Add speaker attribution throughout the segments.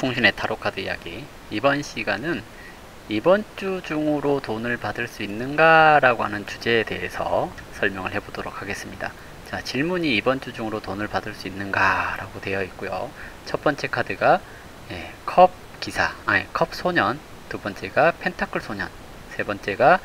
Speaker 1: 통신의 타로카드 이야기. 이번 시간은 이번 주 중으로 돈을 받을 수 있는가 라고 하는 주제에 대해서 설명을 해보도록 하겠습니다. 자, 질문이 이번 주 중으로 돈을 받을 수 있는가 라고 되어 있고요. 첫 번째 카드가 컵 기사, 컵 소년, 두 번째가 펜타클 소년, 세 번째가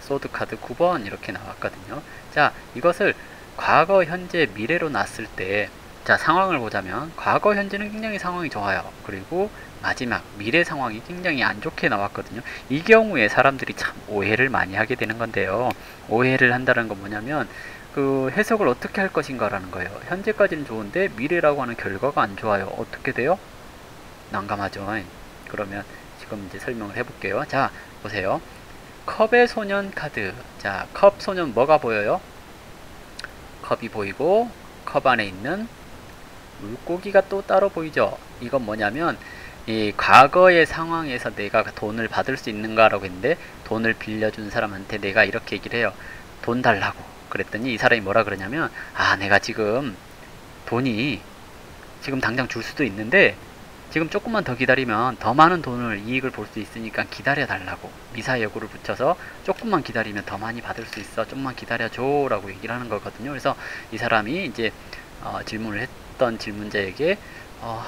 Speaker 1: 소드 카드 9번 이렇게 나왔거든요. 자, 이것을 과거, 현재, 미래로 놨을 때, 자, 상황을 보자면 과거, 현재는 굉장히 상황이 좋아요. 그리고 마지막 미래 상황이 굉장히 안 좋게 나왔거든요. 이 경우에 사람들이 참 오해를 많이 하게 되는 건데요. 오해를 한다는 건 뭐냐면 해석을 어떻게 할 것인가 라는 거예요. 현재까지는 좋은데 미래라고 하는 결과가 안 좋아요. 어떻게 돼요? 난감하죠. 그러면 지금 이제 설명을 해볼게요. 자, 보세요. 컵의 소년 카드. 자, 컵 소년 뭐가 보여요? 컵이 보이고 컵 안에 있는 물고기가 또 따로 보이죠. 이건 뭐냐면 이 과거의 상황에서 내가 돈을 받을 수 있는가라고 했는데, 돈을 빌려준 사람한테 내가 이렇게 얘기를 해요. 돈 달라고. 그랬더니 이 사람이 뭐라 그러냐면, 내가 지금 돈이 지금 당장 줄 수도 있는데 지금 조금만 더 기다리면 더 많은 돈을 이익을 볼 수 있으니까 기다려 달라고, 미사여구를 붙여서 조금만 기다리면 더 많이 받을 수 있어, 좀만 기다려줘 라고 얘기를 하는 거거든요. 그래서 이 사람이 이제 질문을 했던 질문자에게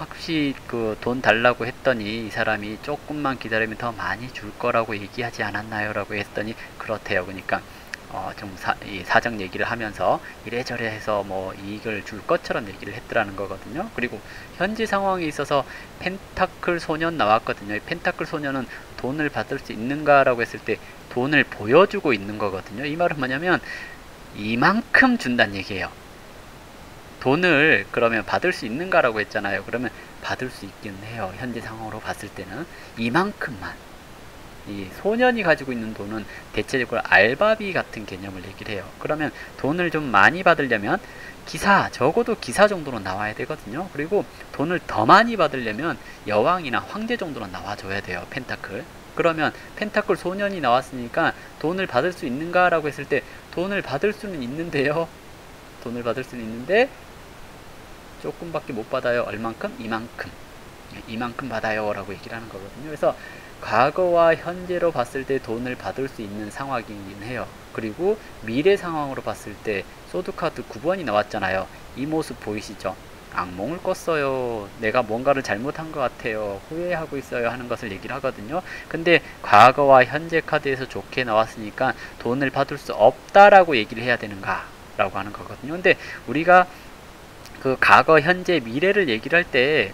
Speaker 1: 혹시 돈 달라고 했더니 이 사람이 조금만 기다리면 더 많이 줄 거라고 얘기하지 않았나요? 라고 했더니 그렇대요. 그러니까 좀 사정 얘기를 하면서 이래저래 해서 뭐 이익을 줄 것처럼 얘기를 했더라는 거거든요. 그리고 현재 상황에 있어서 펜타클 소년 나왔거든요. 이 펜타클 소년은 돈을 받을 수 있는가 라고 했을 때 돈을 보여주고 있는 거거든요. 이 말은 뭐냐면 이만큼 준다는 얘기예요. 돈을 그러면 받을 수 있는가 라고 했잖아요. 그러면 받을 수 있긴 해요. 현재 상황으로 봤을 때는 이만큼만. 이 소년이 가지고 있는 돈은 대체적으로 알바비 같은 개념을 얘기를 해요. 그러면 돈을 좀 많이 받으려면 기사, 적어도 기사 정도는 나와야 되거든요. 그리고 돈을 더 많이 받으려면 여왕이나 황제 정도는 나와줘야 돼요. 펜타클. 그러면 펜타클 소년이 나왔으니까 돈을 받을 수 있는가 라고 했을 때 돈을 받을 수는 있는데요. 돈을 받을 수는 있는데 조금밖에 못 받아요. 얼만큼? 이만큼. 이만큼 받아요 라고 얘기를 하는 거거든요. 그래서 과거와 현재로 봤을 때 돈을 받을 수 있는 상황이긴 해요. 그리고 미래 상황으로 봤을 때 소드카드 9번이 나왔잖아요. 이 모습 보이시죠? 악몽을 꿨어요. 내가 뭔가를 잘못한 것 같아요. 후회하고 있어요. 하는 것을 얘기를 하거든요. 근데 과거와 현재 카드에서 좋게 나왔으니까 돈을 받을 수 없다라고 얘기를 해야 되는가? 라고 하는 거거든요. 근데 우리가 과거, 현재, 미래를 얘기를 할 때,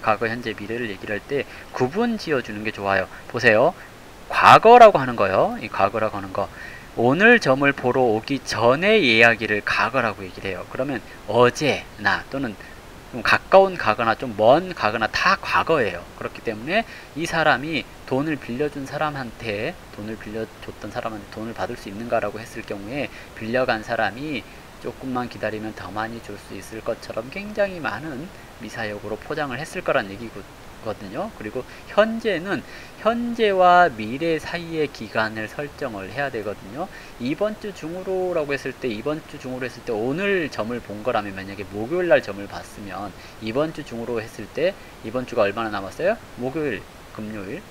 Speaker 1: 구분 지어주는 게 좋아요. 보세요. 과거라고 하는 거요. 이 과거라고 하는 거. 오늘 점을 보러 오기 전의 이야기를 과거라고 얘기를 해요. 그러면 어제나 또는 좀 가까운 과거나 좀 먼 과거나 다 과거예요. 그렇기 때문에 이 사람이 돈을 빌려줬던 사람한테 돈을 받을 수 있는가라고 했을 경우에 빌려간 사람이 조금만 기다리면 더 많이 줄 수 있을 것처럼 굉장히 많은 미사역으로 포장을 했을 거란 얘기거든요. 그리고 현재와 미래 사이의 기간을 설정을 해야 되거든요. 이번 주 중으로라고 했을 때 오늘 점을 본 거라면, 만약에 목요일 날 점을 봤으면 이번 주 중으로 했을 때 이번 주가 얼마나 남았어요? 목요일, 금요일,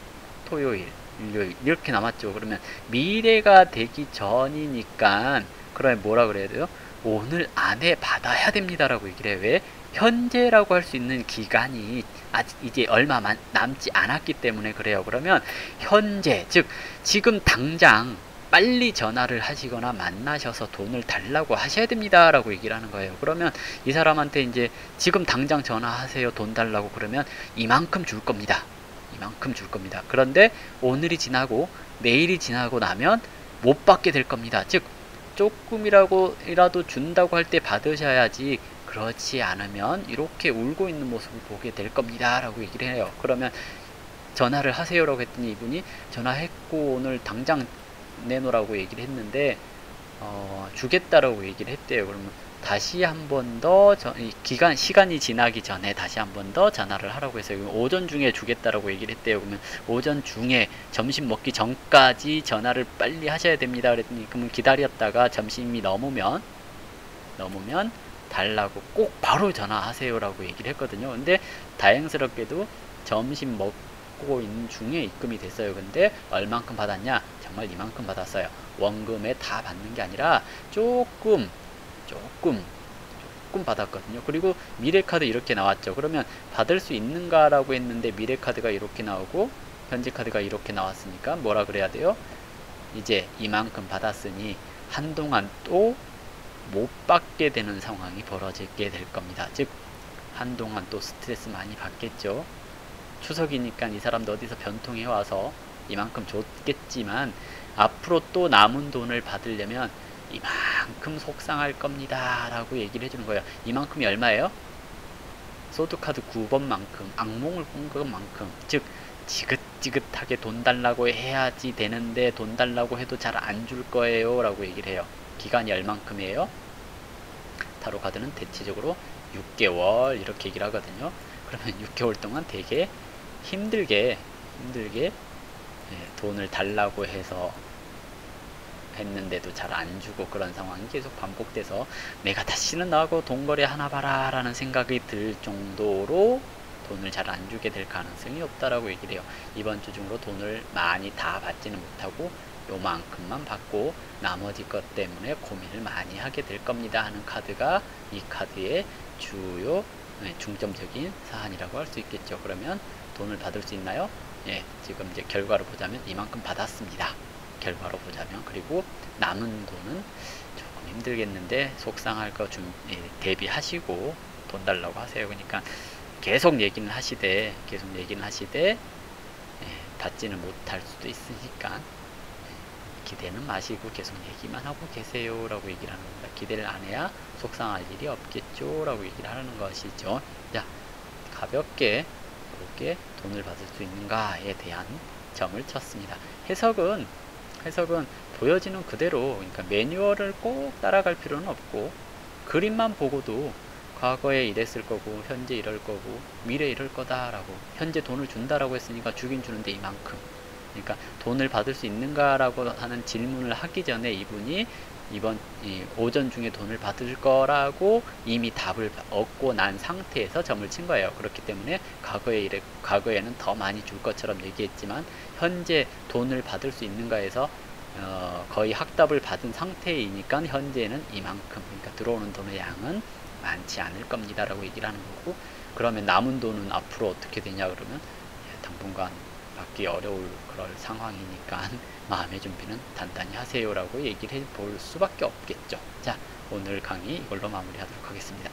Speaker 1: 토요일, 일요일 이렇게 남았죠. 그러면 미래가 되기 전이니까 그러면 뭐라 그래야 돼요? 오늘 안에 받아야 됩니다 라고 얘기를 해요. 왜? 현재라고 할 수 있는 기간이 아직 이제 얼마 남지 않았기 때문에 그래요. 그러면 현재, 즉 지금 당장 빨리 전화를 하시거나 만나셔서 돈을 달라고 하셔야 됩니다 라고 얘기를 하는 거예요. 그러면 이 사람한테 이제 지금 당장 전화하세요, 돈 달라고. 그러면 이만큼 줄 겁니다. 그런데 오늘이 지나고 내일이 지나고 나면 못 받게 될 겁니다. 즉 조금이라도 준다고 할 때 받으셔야지, 그렇지 않으면 이렇게 울고 있는 모습을 보게 될 겁니다 라고 얘기를 해요. 그러면 전화를 하세요 라고 했더니 이분이 전화했고 오늘 당장 내놓으라고 얘기를 했는데 주겠다라고 얘기를 했대요. 그러면 다시 한 번 더 시간이 지나기 전에 다시 한 번 더 전화를 하라고 해서 오전 중에 주겠다라고 얘기를 했대요. 그러면 오전 중에 점심 먹기 전까지 전화를 빨리 하셔야 됩니다. 그랬더니 그러면 기다렸다가 점심이 넘으면 달라고 꼭 바로 전화하세요 라고 얘기를 했거든요. 근데 다행스럽게도 점심 먹고 있는 중에 입금이 됐어요. 근데 얼만큼 받았냐? 정말 이만큼 받았어요. 원금에 다 받는 게 아니라 조금 받았거든요. 그리고 미래카드 이렇게 나왔죠. 그러면 받을 수 있는가라고 했는데 미래카드가 이렇게 나오고 현재카드가 이렇게 나왔으니까 뭐라 그래야 돼요? 이제 이만큼 받았으니 한동안 또 못 받게 되는 상황이 벌어지게 될 겁니다. 즉 한동안 또 스트레스 많이 받겠죠. 추석이니까 이 사람도 어디서 변통해 와서 이만큼 줬겠지만 앞으로 또 남은 돈을 받으려면 이만큼 속상할 겁니다 라고 얘기를 해주는 거예요. 이만큼이 얼마예요? 소드카드 9번만큼, 악몽을 꾼 것만큼. 즉 지긋지긋하게 돈 달라고 해야지 되는데 돈 달라고 해도 잘 안 줄 거예요 라고 얘기를 해요. 기간이 얼만큼이에요? 타로 카드는 대체적으로 6개월 이렇게 얘기를 하거든요. 그러면 6개월 동안 되게 힘들게 돈을 달라고 해서 했는데도 잘 안 주고 그런 상황이 계속 반복돼서 내가 다시는 나하고 돈거래 하나 봐라 라는 생각이 들 정도로 돈을 잘 안 주게 될 가능성이 없다라고 얘기를 해요. 이번 주 중으로 돈을 많이 다 받지는 못하고 요만큼만 받고 나머지 것 때문에 고민을 많이 하게 될 겁니다 하는 카드가 이 카드의 주요 중점적인 사안이라고 할 수 있겠죠. 그러면 돈을 받을 수 있나요? 예, 지금 이제 결과로 보자면 이만큼 받았습니다. 결과로 보자면. 그리고 남은 돈은 조금 힘들겠는데 속상할 거 좀 대비하시고 돈 달라고 하세요. 그러니까 계속 얘기는 하시되 받지는 못할 수도 있으니까 기대는 마시고 계속 얘기만 하고 계세요 라고 얘기를 하는 겁니다. 기대를 안 해야 속상할 일이 없겠죠 라고 얘기를 하는 것이죠. 자, 가볍게 이렇게 돈을 받을 수 있는가에 대한 점을 쳤습니다. 해석은 보여지는 그대로, 그러니까 매뉴얼을 꼭 따라갈 필요는 없고 그림만 보고도 과거에 이랬을 거고 현재 이럴 거고 미래 이럴 거다라고, 현재 돈을 준다라고 했으니까 주긴 주는데 이만큼, 그러니까 돈을 받을 수 있는가라고 하는 질문을 하기 전에 이분이 이번 오전 중에 돈을 받을 거라고 이미 답을 얻고 난 상태에서 점을 친 거예요. 그렇기 때문에 과거에는 더 많이 줄 것처럼 얘기했지만 현재 돈을 받을 수 있는가에서 거의 확답을 받은 상태이니까 현재는 이만큼, 그러니까 들어오는 돈의 양은 많지 않을 겁니다 라고 얘기를 하는 거고, 그러면 남은 돈은 앞으로 어떻게 되냐 그러면 당분간 받기 어려울 그럴 상황이니까 마음의 준비는 단단히 하세요 라고 얘기를 해볼 수밖에 없겠죠. 자, 오늘 강의 이걸로 마무리하도록 하겠습니다.